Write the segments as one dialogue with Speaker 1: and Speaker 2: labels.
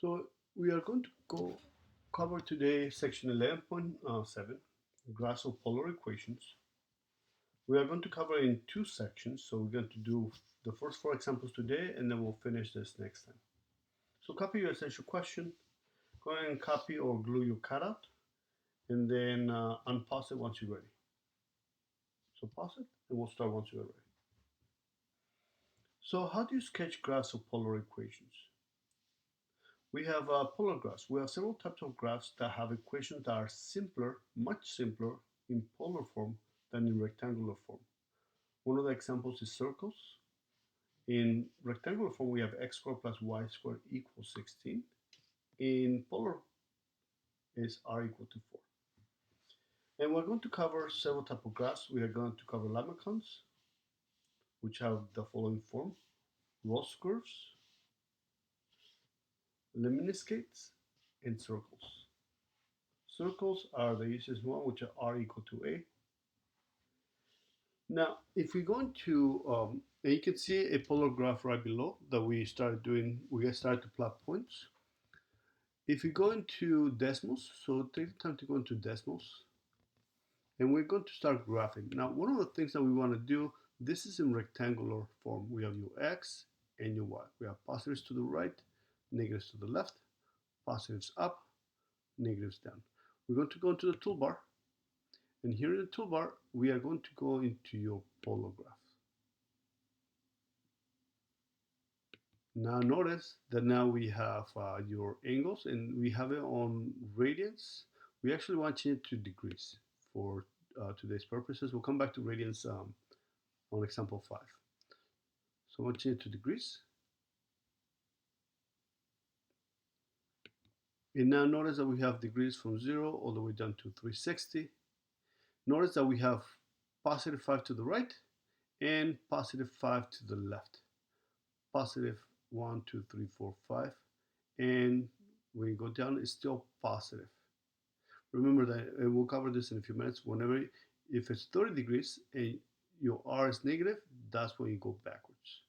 Speaker 1: So we are going to go cover today section 11.7, graphs of polar equations. We are going to cover in two sections, so we're going to do the first four examples today, and then we'll finish this next time. So copy your essential question, go ahead and copy or glue your cutout, and then unpause it once you're ready. So pause it, and we'll start once you're ready. So how do you sketch graphs of polar equations? We have polar graphs. We have several types of graphs that have equations that are simpler, much simpler in polar form than in rectangular form. One of the examples is circles. In rectangular form, we have x squared plus y squared equals 16. In polar, is r equal to 4. And we're going to cover several types of graphs. We are going to cover lamacons, which have the following form: Ross curves, lemniscates, and circles. Circles are the easiest one, which are r equal to a. Now, if we go into, and you can see a polar graph right below that we started doing, we started to plot points. If you go into Desmos, so take the time to go into Desmos, and we're going to start graphing. Now, one of the things that we want to do, this is in rectangular form. We have your x and your y. We have positives to the right, negatives to the left, positives up, negatives down. We're going to go into the toolbar, and here in the toolbar, we are going to go into your polar graph. Now notice that now we have your angles, and we have it on radians. We actually want to change it to degrees for today's purposes. We'll come back to radians on example 5. So I'm going to change it to degrees. And now notice that we have degrees from 0 all the way down to 360. Notice that we have positive 5 to the right and positive 5 to the left. Positive 1, 2, 3, 4, 5. And when you go down, it's still positive. Remember that, and we'll cover this in a few minutes, whenever, if it's 30 degrees and your r is negative, that's when you go backwards.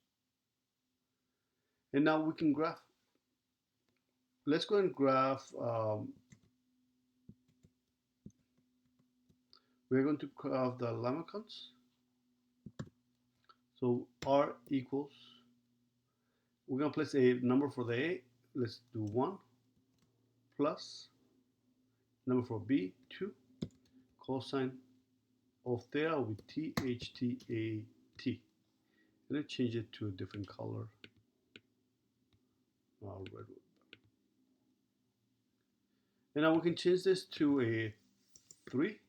Speaker 1: And now we can graph. Let's go and graph. We're going to graph the lamacons. So r equals, we're going to place a number for the a. Let's do 1 plus number for b, 2, cosine of theta will be THTAT. And I change it to a different color, red. And now we can change this to a 3,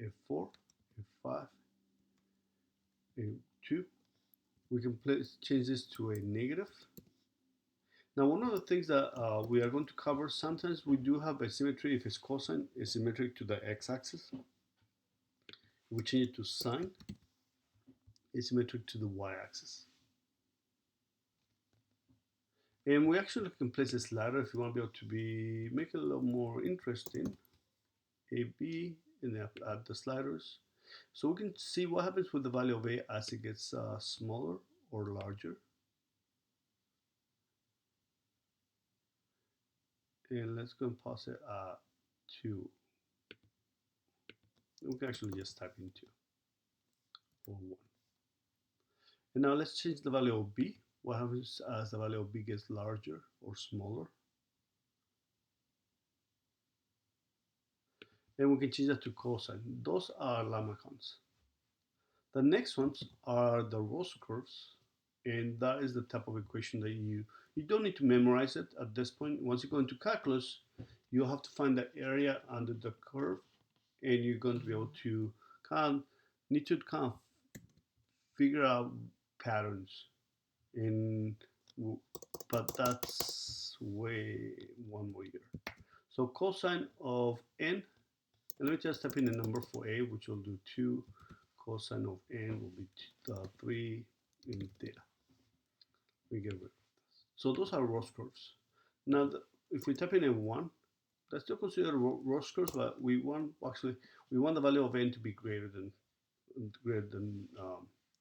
Speaker 1: a 4, a 5, a 2. We can change this to a negative. Now, one of the things that we are going to cover, sometimes we do have a symmetry. If it's cosine, it's symmetric to the x-axis. We change it to sine, it's symmetric to the y-axis. And we actually can place a slider if you want to be able to make it a little more interesting. A, B, and then add the sliders. So we can see what happens with the value of A as it gets smaller or larger. And let's go and pause it at 2. We can actually just type in 2 or 1. And now let's change the value of B. What happens as the value of B gets larger or smaller? And we can change that to cosine. Those are lamacons. The next ones are the Ross curves, and that is the type of equation that you don't need to memorize it at this point. Once you go into calculus, you'll have to find the area under the curve, and you're going to be able to need to figure out patterns. But that's way one more year. So cosine of n, and let me just type in the number for a, which will do 2. Cosine of n will be 3 in theta. We get rid of this. So those are Ross curves. Now, if we type in a 1, that's still considered Ross curves, but we want the value of n to be greater than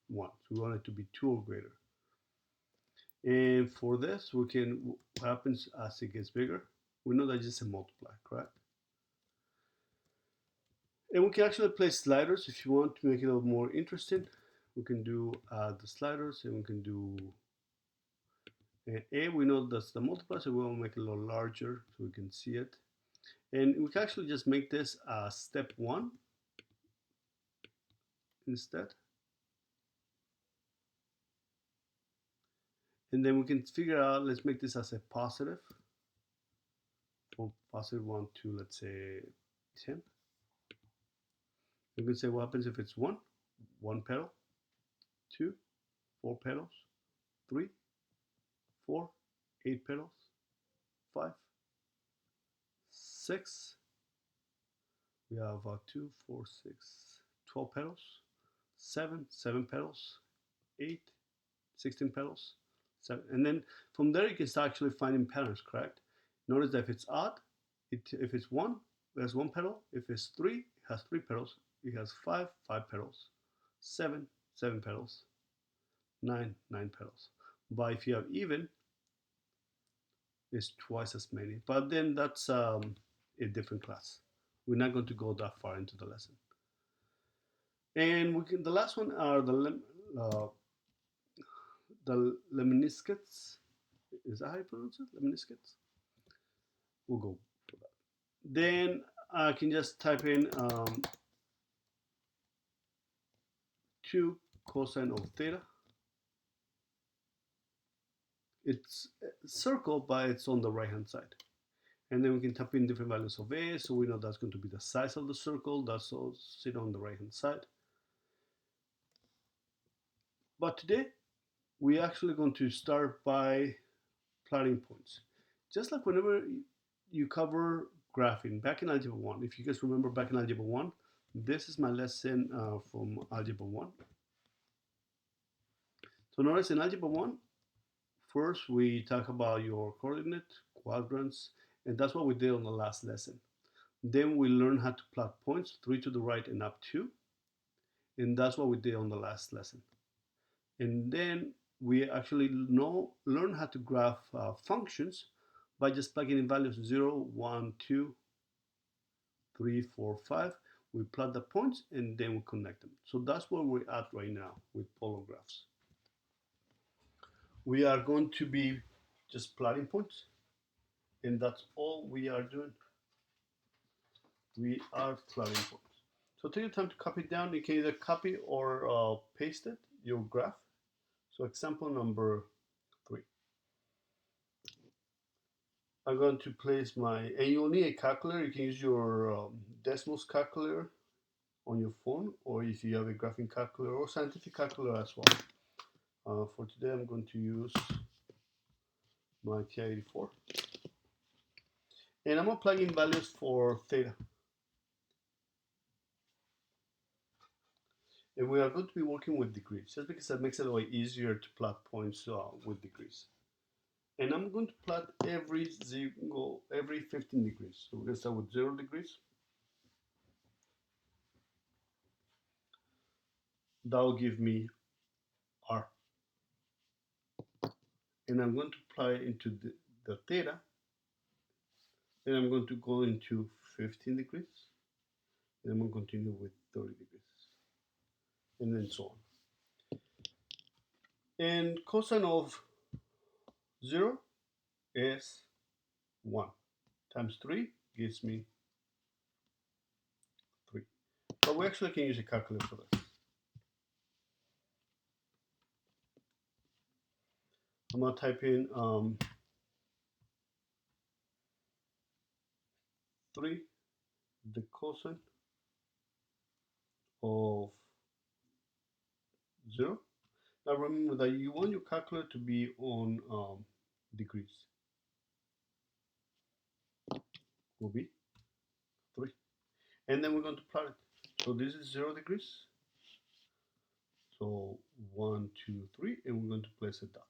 Speaker 1: 1. So we want it to be 2 or greater. And for this, we can, what happens as it gets bigger, we know that it's a multiply, correct? And we can actually place sliders if you want to make it a little more interesting. We can do the sliders, and we can do A. We know that's the multiply, so we want to make it a little larger so we can see it. And we can actually just make this step 1 instead. And then we can figure out, let's make this as a positive. From positive 1 to, let's say, 10. We can say what happens if it's 1 petal, 2 4 petals, 3 4 8 petals, 5 6, we have 2 4 6 12 petals, 7 petals, 8 16 petals, 7. And then from there you can start actually finding patterns, correct? Notice that if it's odd, if it's 1, it has 1 petal. If it's 3, it has 3 petals. It has 5 petals, 7 petals, 9 petals. But if you have even, it's twice as many. But then that's a different class. We're not going to go that far into the lesson. And we can, the last one are the lemniscates. Is that how you pronounce it? Lemniscates? We'll go for that. Then I can just type in 2 cosine of theta. It's a circle, but it's on the right hand side. And then we can type in different values of A, so we know that's going to be the size of the circle. That's all sit on the right hand side. But today, we're actually going to start by plotting points. Just like whenever you cover graphing back in Algebra 1, if you guys remember back in Algebra 1, this is my lesson from Algebra 1. So notice in Algebra 1, first we talk about your coordinate, quadrants, and that's what we did on the last lesson. Then we learn how to plot points, 3 to the right and up 2, and that's what we did on the last lesson. And then we actually learn how to graph functions by just plugging in values 0, 1, 2, 3, 4, 5. We plot the points and then we connect them. So that's where we're at right now with polar graphs. We are going to be just plotting points, and that's all we are doing. We are plotting points. So take your time to copy it down. You can either copy or paste it, your graph. So example number 3. I'm going to place my, and you'll need a calculator. You can use your decimals calculator on your phone, or if you have a graphing calculator or scientific calculator as well. For today, I'm going to use my TI-84. And I'm going to plug in values for theta. And we are going to be working with degrees, just because that makes it a lot easier to plot points with degrees. And I'm going to plot every 15 degrees. So we're going to start with 0 degrees. That will give me R. And I'm going to apply into the theta. And I'm going to go into 15 degrees. And I'm going to continue with 30 degrees. And then so on. And cosine of 0 is 1 times 3 gives me 3. But we actually can use a calculator for this. I'm going to type in 3, the cosine of 0. Now remember that you want your calculator to be on degrees. Will be 3. And then we're going to plot it. So this is 0 degrees. So 1, 2, 3, and we're going to place a dot.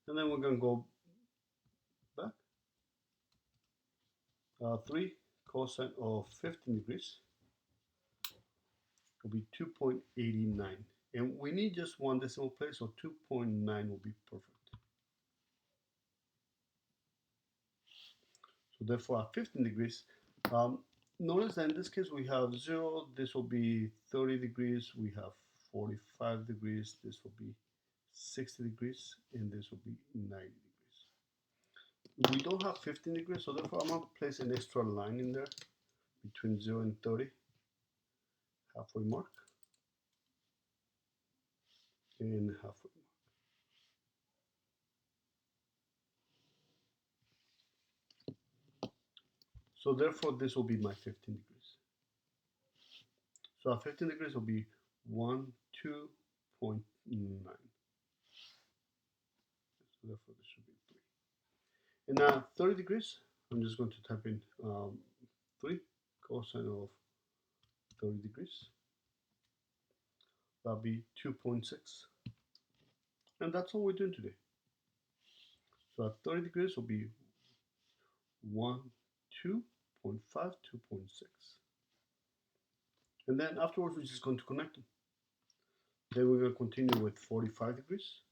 Speaker 1: And then we're going to go back. 3 cosine of 15 degrees. will be 2.89. And we need just one decimal place, so 2.9 will be perfect. So therefore at 15 degrees, notice that in this case we have 0, this will be 30 degrees, we have 45 degrees, this will be 60 degrees, and this will be 90 degrees. We don't have 15 degrees, so therefore I'm going to place an extra line in there between 0 and 30, halfway mark, and halfway mark. So therefore this will be my 15 degrees. So at 15 degrees will be 1, 2.9. So therefore this should be 3. And now 30 degrees, I'm just going to type in 3 cosine of 30 degrees. That'll be 2.6. And that's all we're doing today. So at 30 degrees will be 1, 2.5, 2.6. And then afterwards we're just going to connect them. Then we're going to continue with 45 degrees,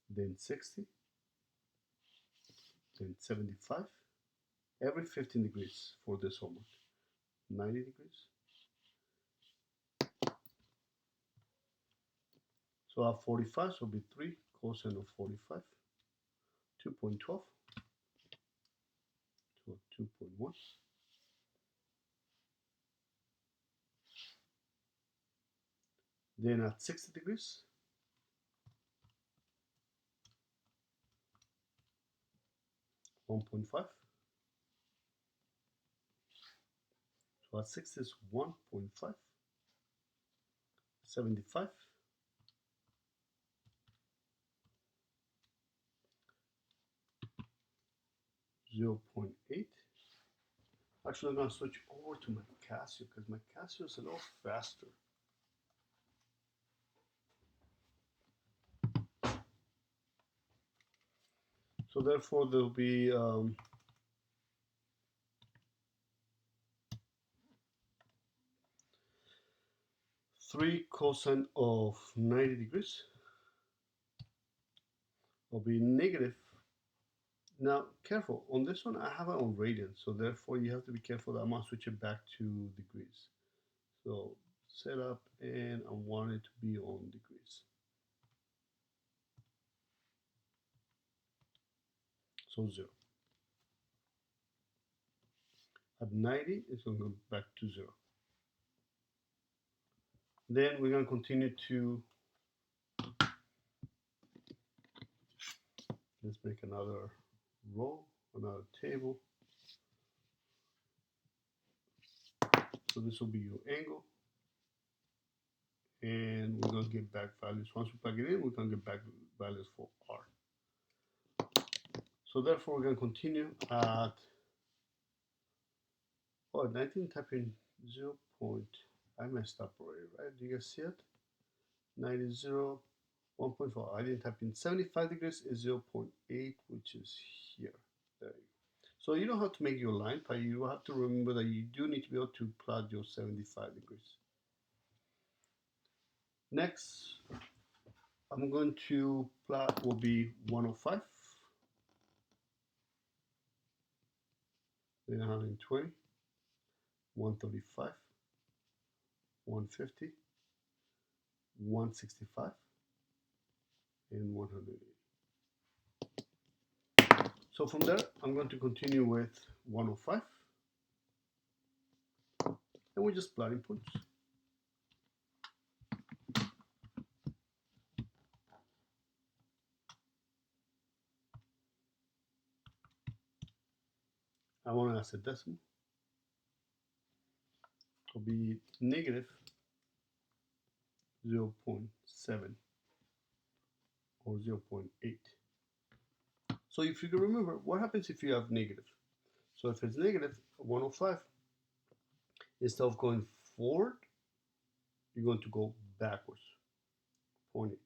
Speaker 1: then 60, then 75, every 15 degrees for this homework. 90 degrees. So at 45 will be 3 cosine of 45, 2.12, so 2.1. Then at 60 degrees, 1.5. So at 60 is 1.5, 75, 0.8. Actually, I'm going to switch over to my Casio because my Casio is a little faster. So therefore, there will be 3 cosine of 90 degrees will be negative. Now, careful, on this one I have it on radians, so therefore you have to be careful that I'm going to switch it back to degrees. So set up, and I want it to be on degrees. So 0. At 90, it's going to go back to 0. Then we're going to continue to, let's make another row, another table. So this will be your angle. And we're going to get back values. Once we plug it in, we're going to get back values for R. So therefore, we're going to continue at, oh, 19 type in 0. I messed up already, right? Do you guys see it? 90, 0, 1.4. I didn't type in 75 degrees is 0.8, which is here. There you go. So you don't have to make your line, but you have to remember that you do need to be able to plot your 75 degrees. Next, I'm going to plot will be 105, then 120, 135, 150, 165, and 180. So from there, I'm going to continue with 105, and we're just plotting points. I want to add a decimal. It will be negative 0.7 or 0.8. So if you can remember, what happens if you have negative? So if it's negative 105, instead of going forward, you're going to go backwards, 0.8.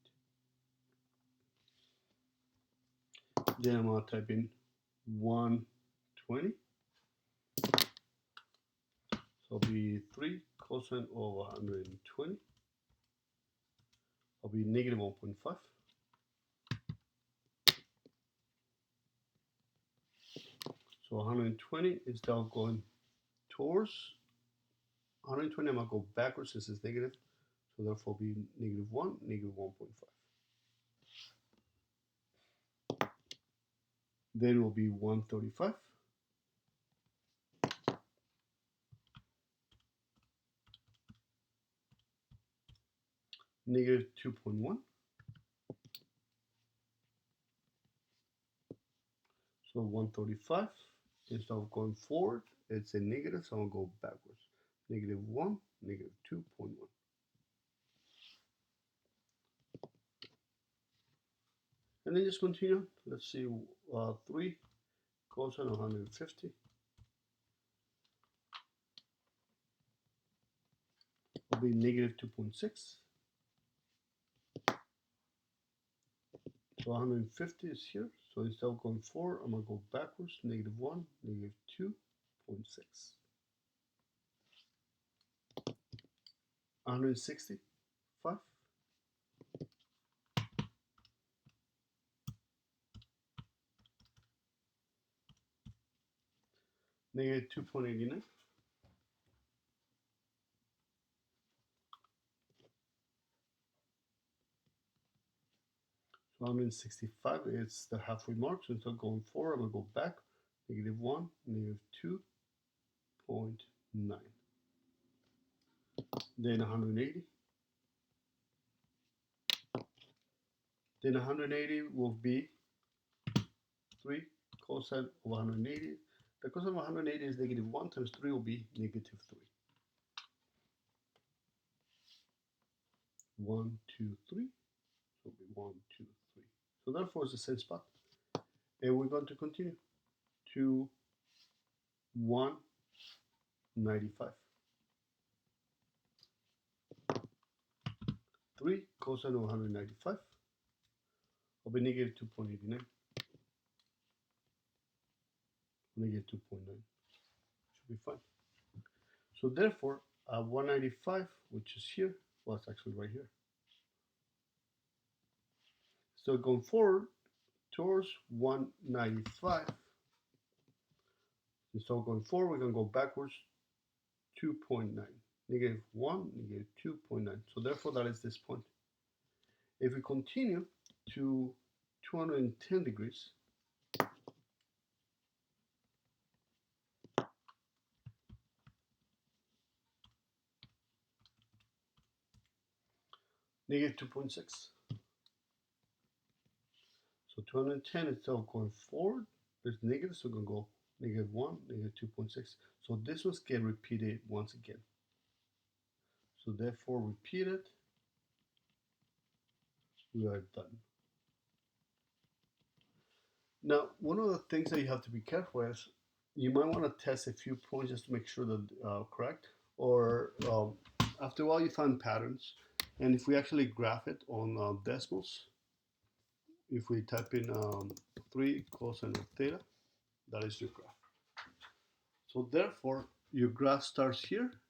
Speaker 1: Then I'm going to type in 120. So it'll be 3 cosine of 120. It'll be negative 1.5. So 120 instead of going towards 120, I'm going to go backwards since it's negative. So therefore it'll be negative 1, negative 1.5. Then it will be 135. Negative 2.1. So 135, instead of going forward, it's a negative, so I'll go backwards. Negative 1, negative 2.1. And then just continue. Let's see, 3 cosine 150 will be negative 2.6. So 150 is here. So instead of going forward, I'm going to go backwards. Negative 1, negative 2.6. 165. Negative 2.89. 165 is the halfway mark, so instead of going forward, I'm going to go back. Negative 1, negative 2.9. Then 180. Then 180 will be 3 cosine of 180. The cosine of 180 is negative 1 times 3 will be negative 3. 1, 2, 3. So it'll be 1, 2, 3. So therefore it's the same spot. And we're going to continue to 195. 3 cosine of 195 will be negative 2.89. Negative 2.9. Should be fine. So therefore, 195, which is here, well, it's actually right here. So going forward towards 195, instead of going forward, we're going to go backwards 2.9. Negative 1, negative 2.9. So therefore, that is this point. If we continue to 210 degrees, negative 2.6. So 210 instead of going forward, there's negative, so we're going to go negative 1, negative 2.6. So this was get repeated once again. So therefore, repeat it. We are done. Now, one of the things that you have to be careful is you might want to test a few points just to make sure that correct. Or after a while, you find patterns. And if we actually graph it on decimals, if we type in 3 cosine of theta, that is your graph. So therefore, your graph starts here.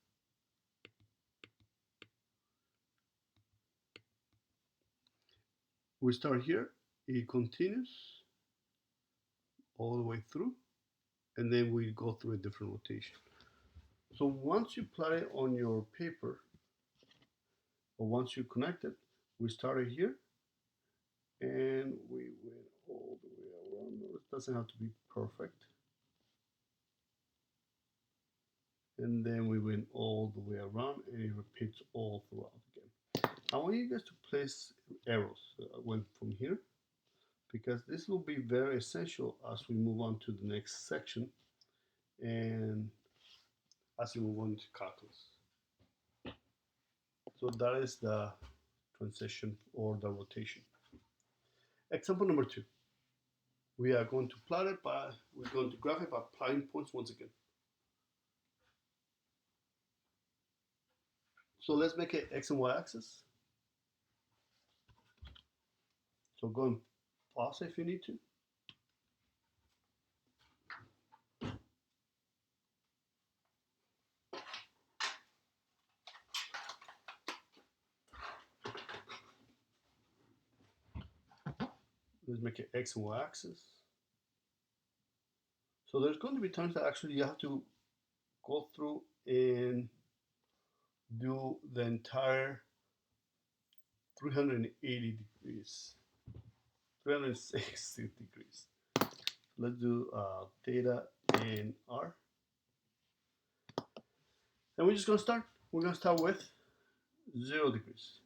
Speaker 1: We start here, it continues all the way through, and then we go through a different rotation. So once you plot it on your paper, or once you connect it, we started here, and we went all the way around. It doesn't have to be perfect. And then we went all the way around, and it repeats all throughout again. I want you guys to place arrows. I went from here, because this will be very essential as we move on to the next section, and as we move on to calculus. So that is the transition or the rotation. Example number 2. We are going to plot it by, we're going to graph it by plotting points once again. So let's make it x and y axis. So go and pause if you need to. Let's make it X and Y axis. So there's going to be times that actually you have to go through and do the entire 380 degrees, 360 degrees. Let's do theta and R. And we're just going to start. We're going to start with 0 degrees.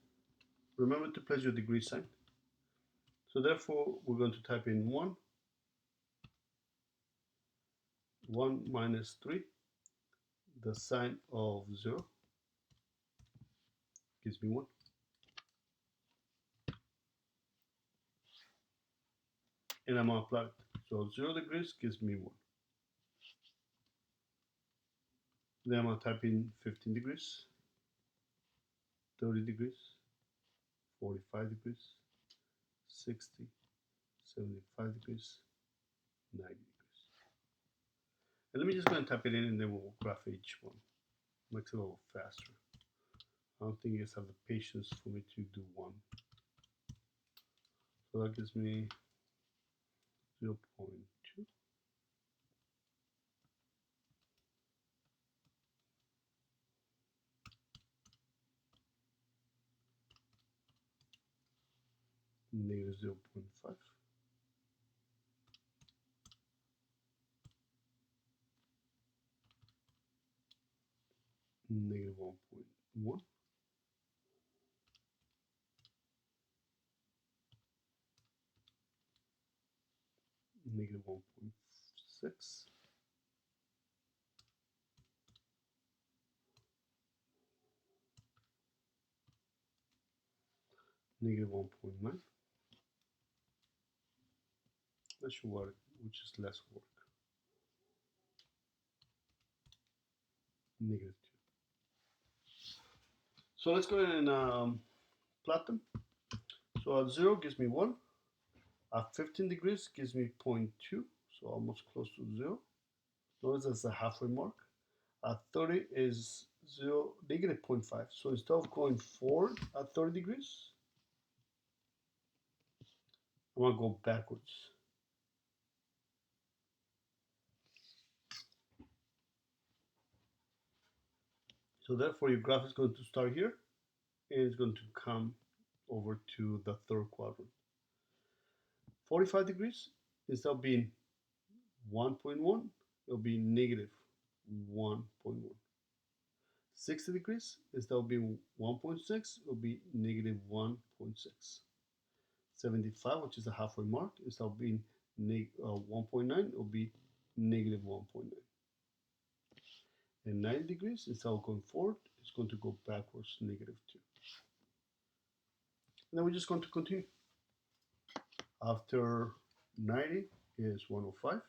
Speaker 1: Remember to place your degree sign. So therefore, we're going to type in 1, 1 minus 3, the sign of 0 gives me 1. And I'm going to apply it. So 0 degrees gives me 1. Then I'm going to type in 15 degrees, 30 degrees, 45 degrees, 60, 75 degrees, 90 degrees. And let me just go and type it in and then we'll graph each one. Makes it a little faster. I don't think you guys have the patience for me to do one. So that gives me 0.2. Negative 0.5. Negative 1.1. Negative 1.6. Negative 1.9. That should work, which is less work. Negative 2. So let's go ahead and plot them. So at 0 gives me 1. At 15 degrees gives me 0.2, so almost close to 0. Notice that's the halfway mark. At 30 is 0, negative 0.5. So instead of going forward at 30 degrees, I'm going to go backwards. So therefore your graph is going to start here and it's going to come over to the third quadrant. 45 degrees, instead of being 1.1, it'll be negative 1.1. 60 degrees, instead of being 1.6, it'll be negative 1.6. 75, which is the halfway mark, instead of being 1.9, it'll be negative 1.9. And 90 degrees, instead of going forward, it's going to go backwards, negative 2. And then we're just going to continue. After 90 is 105,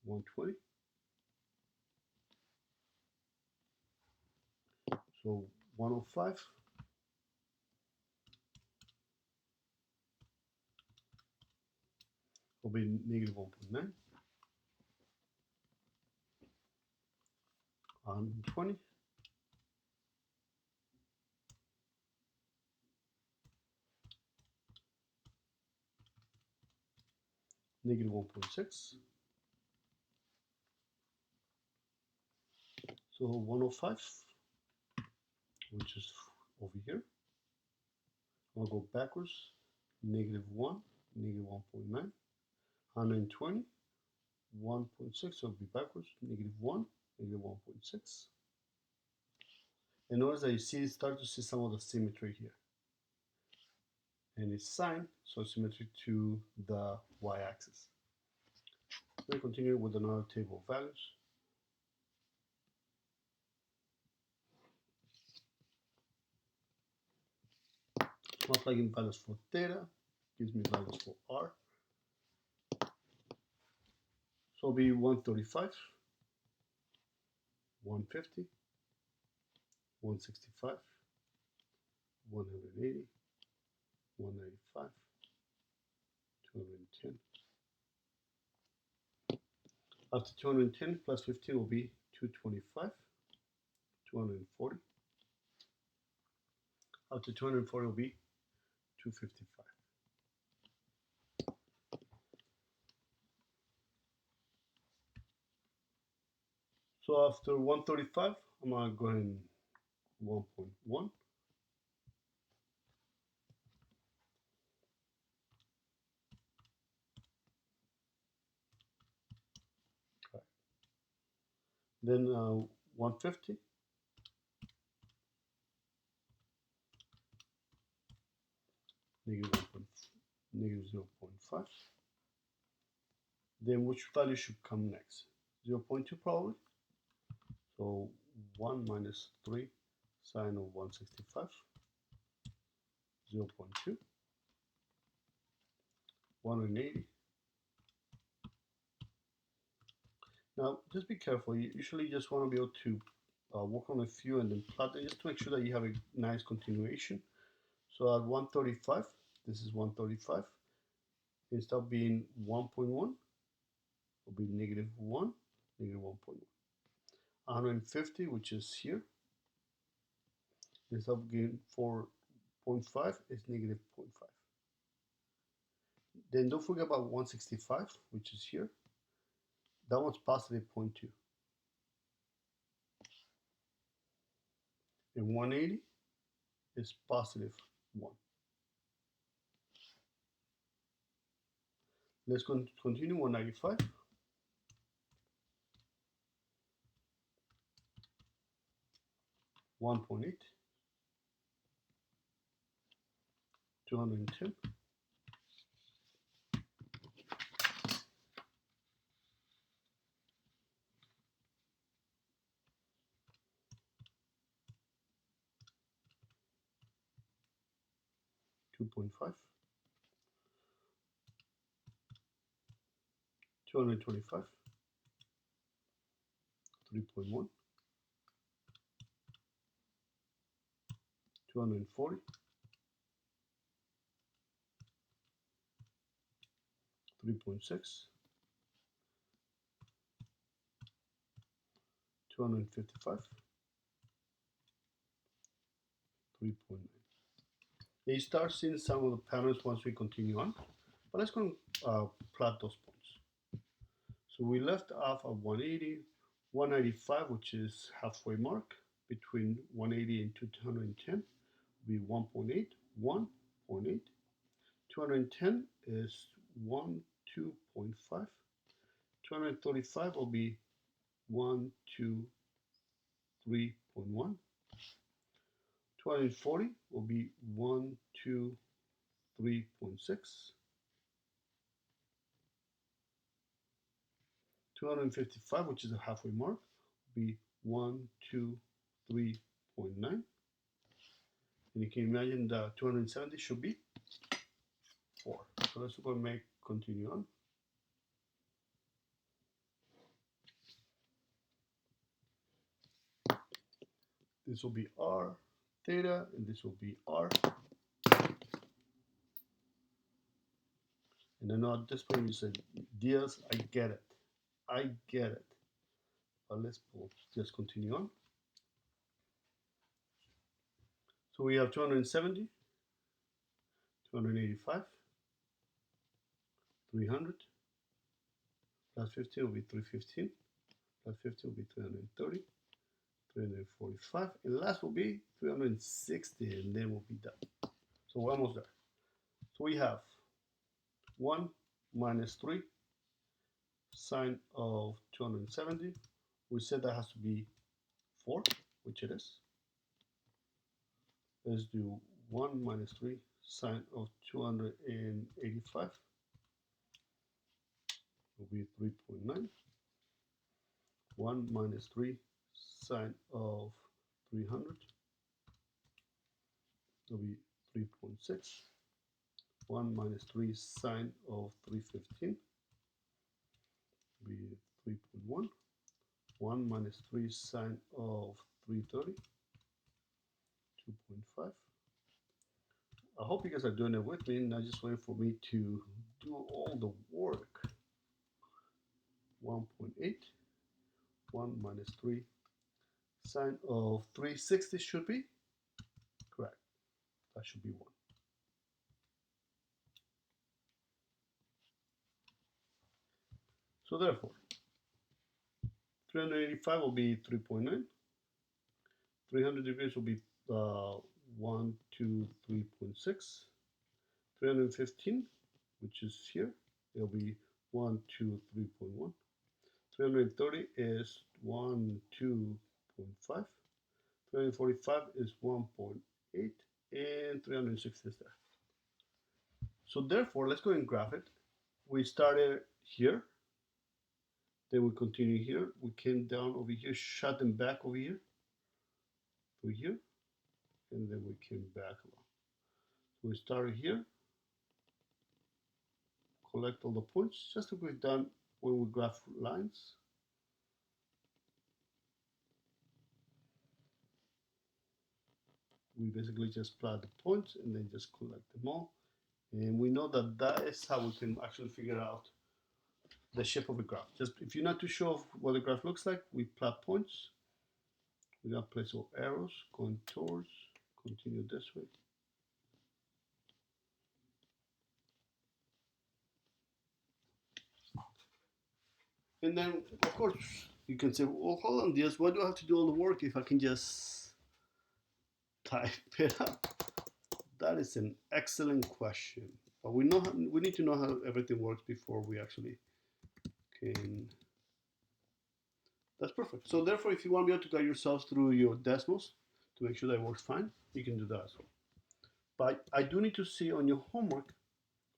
Speaker 1: 120. So 105 will be negative 1.9. 120. Negative 1.6. So 105, which is over here. I'll go backwards. Negative 1, negative 1.9. 120, 1.6, so it'll be backwards. Negative 1, negative 1.6. And notice that you start to see some of the symmetry here. And it's sine, so symmetry to the y-axis. We continue with another table of values. I'm plugging values for theta, gives me values for r. So it'll be 135, 150, 165, 180, 195, 210. After 210 plus 15 will be 225, 240. After 240 will be 255. So after 135, I'm going to go ahead and 1.1. Right. Then 150. Negative 0.5. Then which value should come next? 0.2 probably. So 1 minus 3 sine of 165. 0.2. 180. Now just be careful. You usually just want to be able to work on a few and then plot it just to make sure that you have a nice continuation. So at 135, this is 135. Instead of being 1.1, it will be negative 1, negative 1.1. 150, which is here, instead of being 4.5, it's negative 0.5. Then don't forget about 165, which is here. That one's positive 0.2. And 180 is positive 1. Let's continue 195. 1.8. 210. 2.5. 225. 3.1. 240. 3.6. 255. 3.9. You start seeing some of the patterns once we continue on, but let's go and plot those points. So we left off at 180, 195, which is halfway mark between 180 and 210, will be 1.8, 1.8. 210 is 1, 2.5. 235 will be 1, 2, 3.1. 240 will be 1, 2, 3.6. 255, which is a halfway mark, will be 1, 2, 3.9. And you can imagine the 270 should be 4. So let's go and continue on. This will be R theta, and this will be R. And I know at this point you said, Diaz, I get it. I get it. But let's just continue on. So we have 270, 285, 300, plus 15 will be 315, plus 50 will be 330, 345, and last will be 360, and then we'll be done. So we're almost there. So we have 1 minus 3 sine of 270. We said that has to be 4, which it is. Let's do 1 minus 3 sine of 285 will be 3.9. 1 minus 3 sine of 300 will be 3.6. 1 minus 3 sine of 315 will be 3.1. 1 minus 3 sine of 330, 2.5. I hope you guys are doing it with me, not just waiting for me to do all the work. 1.8. 1 minus 3 sine of 360 should be correct. That should be 1. So therefore, 385 will be 3.9. 300 degrees will be 123.6. 315, which is here, it'll be 123.1. 330 is 12.5. 345 is 1.8, and 360 is there. So therefore, let's go and graph it. We started here, then we continue here. We came down over here, shot them back over here, and then we came back along. So we started here, collect all the points, just like we've done when we graph lines. We basically just plot the points and then just collect them all. And we know that that is how we can actually figure out the shape of a graph. Just if you're not too sure of what the graph looks like, we plot points. We got place our arrows going towards, continue this way. And then, of course, you can say, well, hold on, Diaz, why do I have to do all the work if I can just type it up? That is an excellent question. But we need to know how everything works before we actually can. That's perfect. So therefore, if you want to be able to guide yourselves through your decimals to make sure that it works fine, you can do that as well. But I do need to see on your homework,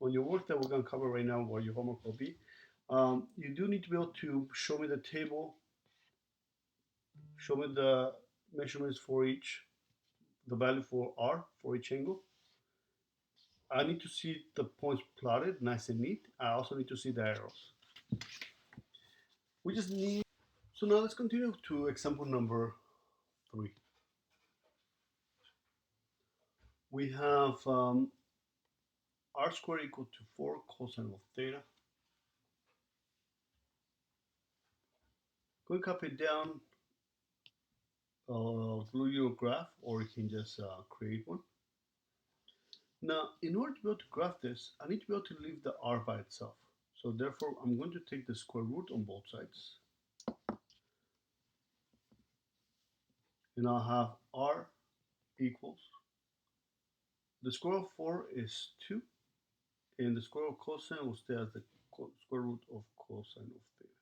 Speaker 1: on your work that we're going to cover right now, what your homework will be, you do need to be able to show me the table, show me the measurements for each, the value for R for each angle. I need to see the points plotted nice and neat. I also need to see the arrows. We just need, so now let's continue to example number 3. We have R squared equal to 4 cosine of theta. Go and copy it down, glue your graph, or you can just create one. Now, in order to be able to graph this, I need to be able to leave the R by itself. So therefore, I'm going to take the square root on both sides. And I'll have R equals, the square root of 4 is 2, and the square root of cosine will stay as the square root of cosine of theta.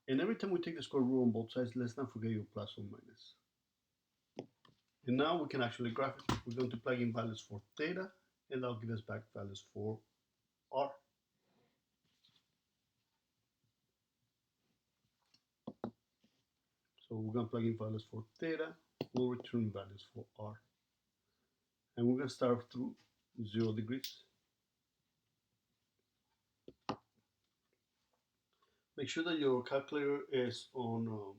Speaker 1: And every time we take the square root on both sides, let's not forget your plus or minus. And now we can actually graph it. We're going to plug in values for theta, and that'll give us back values for R. So we're going to plug in values for theta, we'll return values for R. And we're going to start through 0 degrees. Make sure that your calculator is on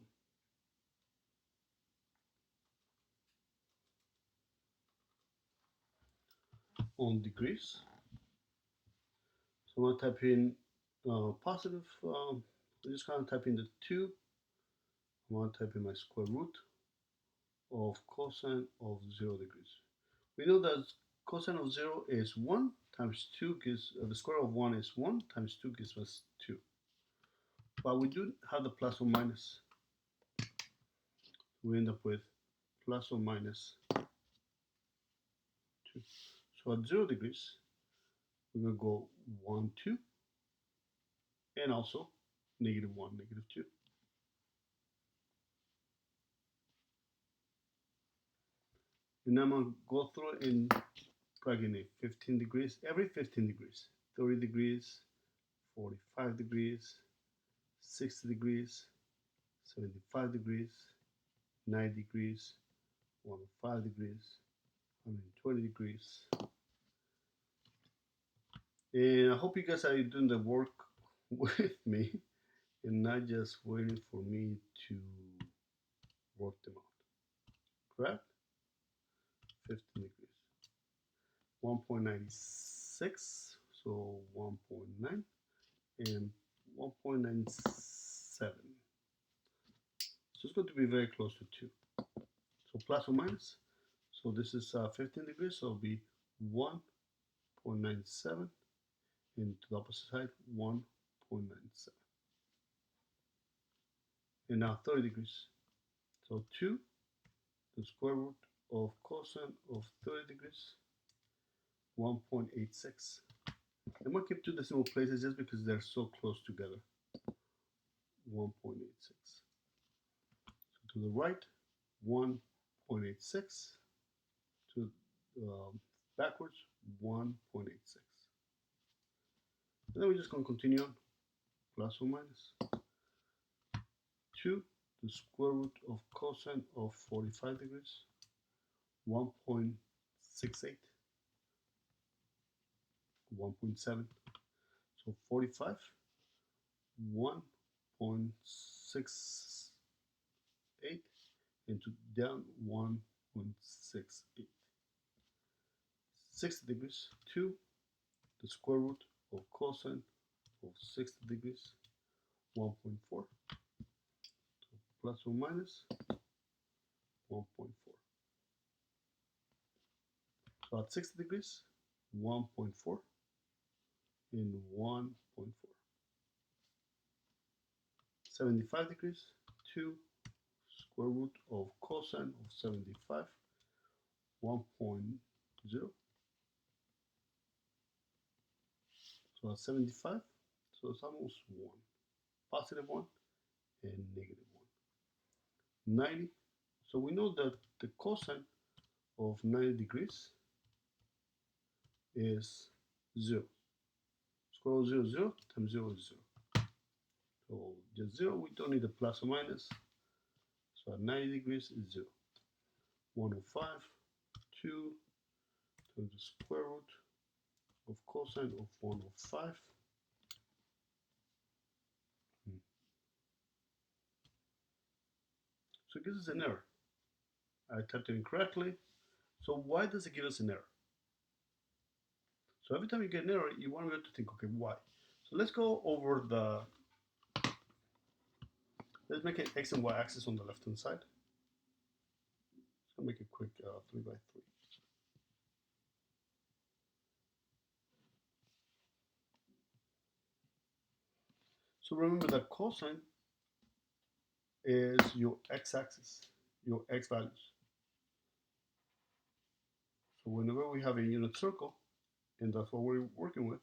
Speaker 1: degrees. So I'm going to type in positive, I'm just going to type in the 2. I'm going to type in my square root of cosine of 0 degrees. We know that cosine of 0 is 1 times 2 gives, the square of 1 is 1 times 2 gives us 2. But we do have the plus or minus. We end up with plus or minus 2. So at 0 degrees, we're going to go 1, 2, and also negative 1, negative 2. And now I'm going to go through it and plug in 15 degrees, every 15 degrees, 30 degrees, 45 degrees, 60 degrees, 75 degrees, 90 degrees, 105 degrees, 120 degrees. And I hope you guys are doing the work with me and not just waiting for me to work them out. Correct? 15 degrees. 1.96, so 1.9 and 1.97. So it's going to be very close to 2. So plus or minus. So this is 15 degrees, so it'll be 1.97, and to the opposite side, 1.97. 0.97. And now 30 degrees. So 2 the square root of cosine of 30 degrees, 1.86. I'm going to keep two decimal places just because they're so close together. 1.86. So to the right, 1.86. To backwards, 1.86. And then we're just going to continue on, plus or minus. 2 the square root of cosine of 45 degrees, 1.68, 1.7. So 45, 1.68 into down 1.68. 60 degrees, 2 the square root of cosine of 60 degrees, 1.4. So plus or minus 1.4. So at 60 degrees, 1.4 and 1.4. 75 degrees, 2 square root of cosine of 75, 1.0. So at 75, so it's almost 1. Positive 1 and negative 1. 90. So we know that the cosine of 90 degrees is 0. Square root of 0, 0 times 0 is 0. So just 0, we don't need a plus or minus. So at 90 degrees is 0. 105, 2 times the square root of cosine of 105. So it gives us an error. I typed it incorrectly. So why does it give us an error? So every time you get an error, you want to be able to think, okay, why? So let's go over let's make an x and y axis on the left hand side. Let's make a quick 3 by 3. So remember that cosine is your x-axis, your x values. So whenever we have a unit circle, and that's what we're working with,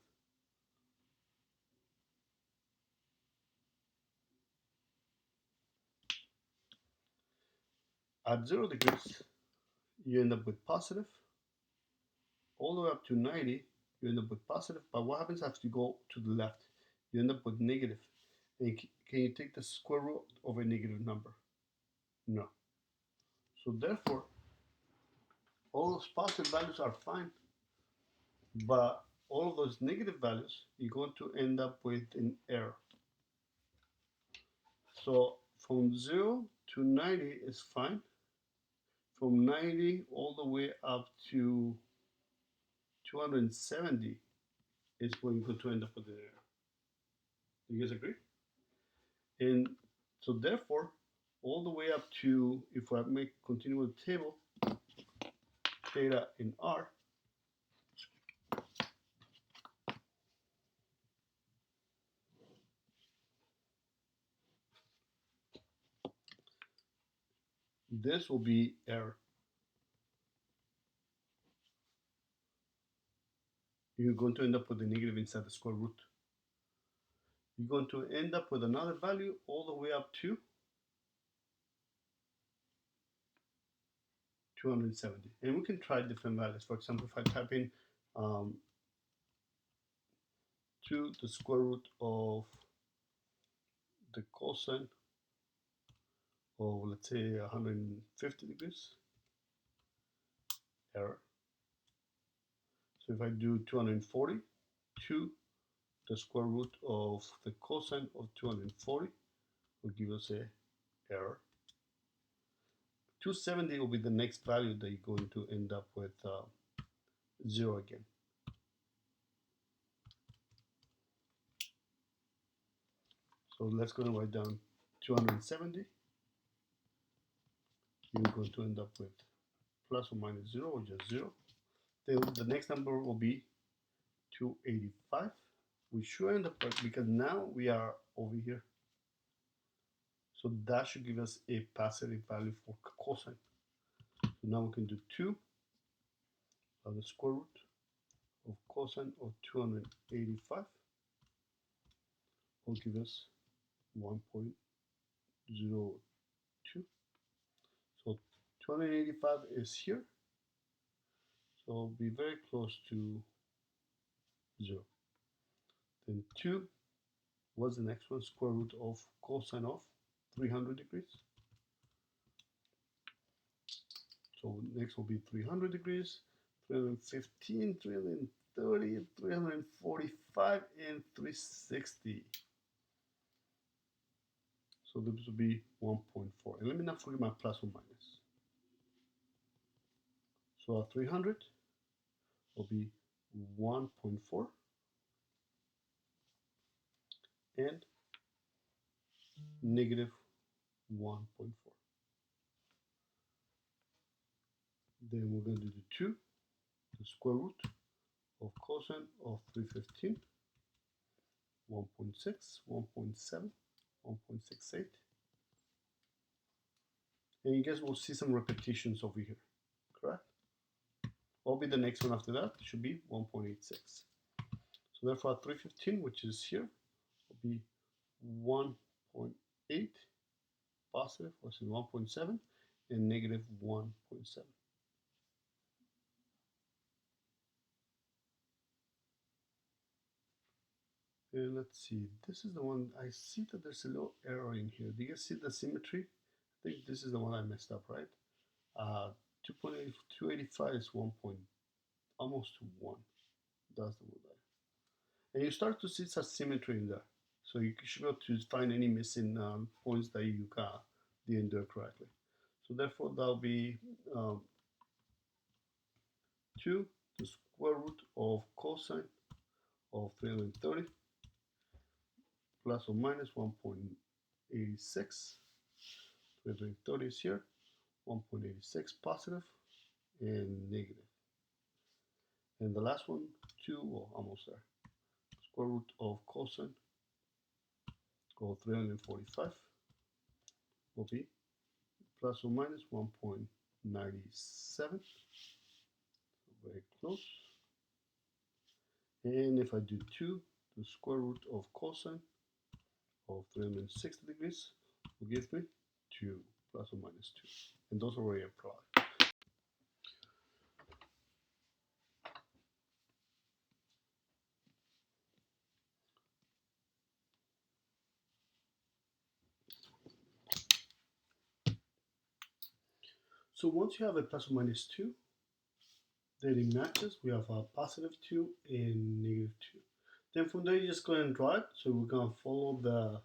Speaker 1: at 0 degrees, you end up with positive. All the way up to 90, you end up with positive. But what happens after you go to the left? You end up with negative. And can you take the square root of a negative number? No. So therefore, all those positive values are fine. But all of those negative values, you're going to end up with an error. So from 0 to 90 is fine. From 90 all the way up to 270 is when you're going to end up with an error. Do you guys agree? And so therefore, all the way up to, if I continue with the table, theta in R, this will be error. You're going to end up with a negative inside the square root. You're going to end up with another value all the way up to 270. And we can try different values. For example, if I type in 2 the square root of the cosine of, let's say, 150 degrees, error. So if I do 240, 2 the square root of the cosine of 240 will give us a error. 270 will be the next value that you're going to end up with 0 again. So let's go and write down 270. You're going to end up with plus or minus 0 or just 0. Then the next number will be 285, we should end up because now we are over here. So that should give us a positive value for cosine. So now we can do 2 the square root of cosine of 285 will give us 1.02. So 285 is here. So it'll be very close to 0. Then 2, what's the next one? Square root of cosine of 300 degrees. So next will be 300 degrees, 315, 330, 345, and 360. So this will be 1.4. And let me not forget my plus or minus. So our 300 will be 1.4 and negative 1.4. Then we're going to do 2, the square root of cosine of 315, 1.6, 1.7, 1.68. And you guys will see some repetitions over here, correct? What will be the next one after that? It should be 1.86. So therefore 315, which is here, will be 1.8 positive, or 1.7, and negative 1.7. And let's see, this is the one, I see that there's a little error in here. Do you guys see the symmetry? I think this is the one I messed up, right? 285 is 1 point, almost 1. That's the one there. And you start to see such symmetry in there. So you should be able to find any missing points that you didn't do it correctly. So therefore that'll be 2 the square root of cosine of 330 plus or minus 1.86. 330 is here, 1.86 positive and negative. And the last one, 2, well, almost there. Square root of cosine of 345 will be plus or minus 1.97. Very close. And if I do 2, the square root of cosine of 360 degrees will give me 2 plus or minus 2. And those are already applied. So once you have a plus or minus 2, then it matches. We have a positive 2 and negative 2. Then from there, you just go ahead and draw it. So we're going to follow the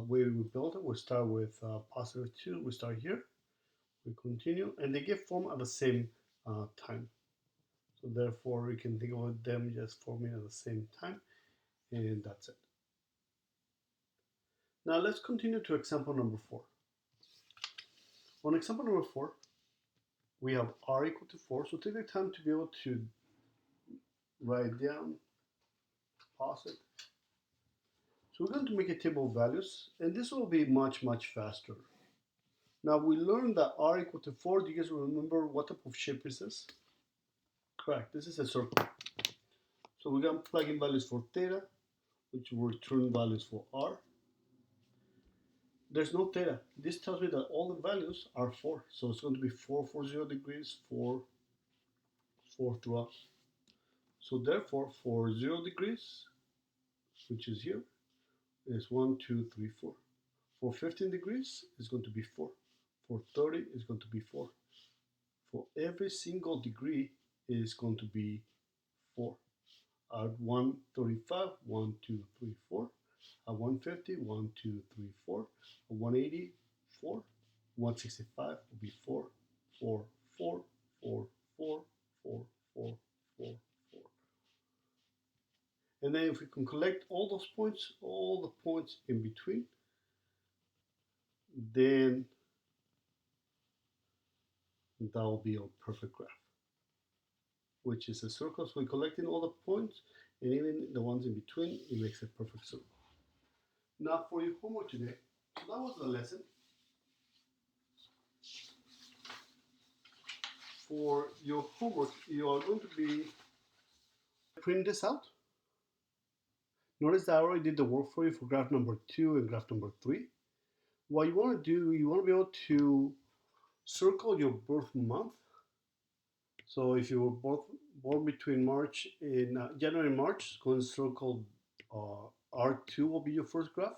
Speaker 1: way we built it. We start with positive 2. We start here. We continue. And they get formed at the same time. So therefore, we can think about them just forming at the same time. And that's it. Now let's continue to example number 4. On example number 4, we have r equal to 4. So take the time to be able to write down, pause it. So we're going to make a table of values, and this will be much, much faster. Now we learned that r equal to 4. Do you guys remember what type of shape is this? Correct, this is a circle. So we're going to plug in values for theta, which will return values for r. There's no theta. This tells me that all the values are 4. So it's going to be 4 for 0 degrees, 4 throughout. So therefore, for 0 degrees, which is here, is 1, 2, 3, 4. For 15 degrees, it's going to be 4. For 30, it's going to be 4. For every single degree, is going to be 4. At 135, 1, 2, 3, 4. At 150, 1, 2, 3, 4. At 180, 4. 165 will be 4, 4, 4, 4, 4, 4, 4, 4, 4. And then if we can collect all those points, all the points in between, then that will be a perfect graph, which is a circle. So we're collecting all the points, and even the ones in between, it makes a perfect circle. Now for your homework today, so that was the lesson. For your homework, you are going to be print this out. Notice that I already did the work for you for graph number 2 and graph number 3. What you want to do, you want to be able to circle your birth month. So if you were born between March in January and March, go and circle R2 will be your first graph.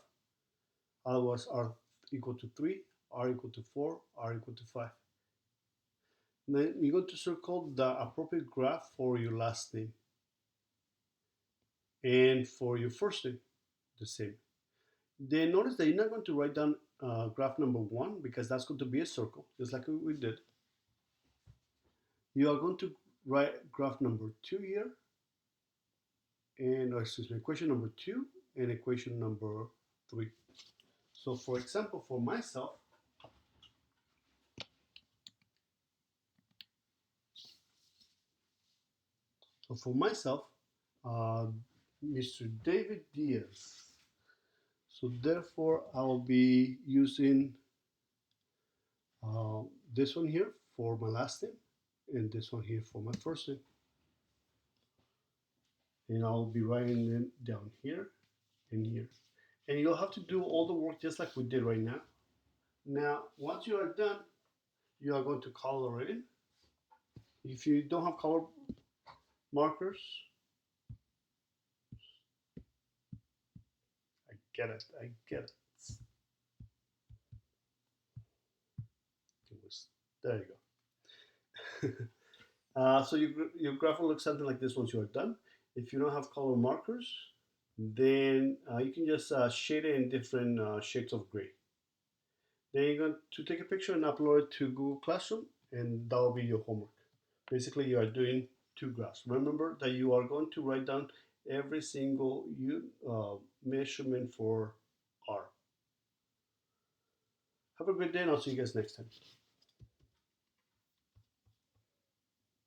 Speaker 1: Otherwise, R equal to 3, R equal to 4, R equal to 5. And then you're going to circle the appropriate graph for your last name. And for your first name, the same. Then notice that you're not going to write down graph number 1 because that's going to be a circle, just like we did. You are going to write graph number 2 here, and excuse me, equation number 2 and equation number 3. So for example, for myself, uh, Mr. David Diaz. So therefore, I'll be using uh, this one here for my last name and this one here for my first name. And I'll be writing them down here and here. And you'll have to do all the work just like we did right now. Now, once you are done, you are going to color it in. If you don't have color markers, I get it, I get it. There you go. So your graph will look something like this once you are done. If you don't have color markers, then you can just shade it in different shades of gray. Then you're going to take a picture and upload it to Google Classroom, and that will be your homework. Basically, you are doing 2 graphs. Remember that you are going to write down every single measurement for R. Have a great day, and I'll see you guys next time.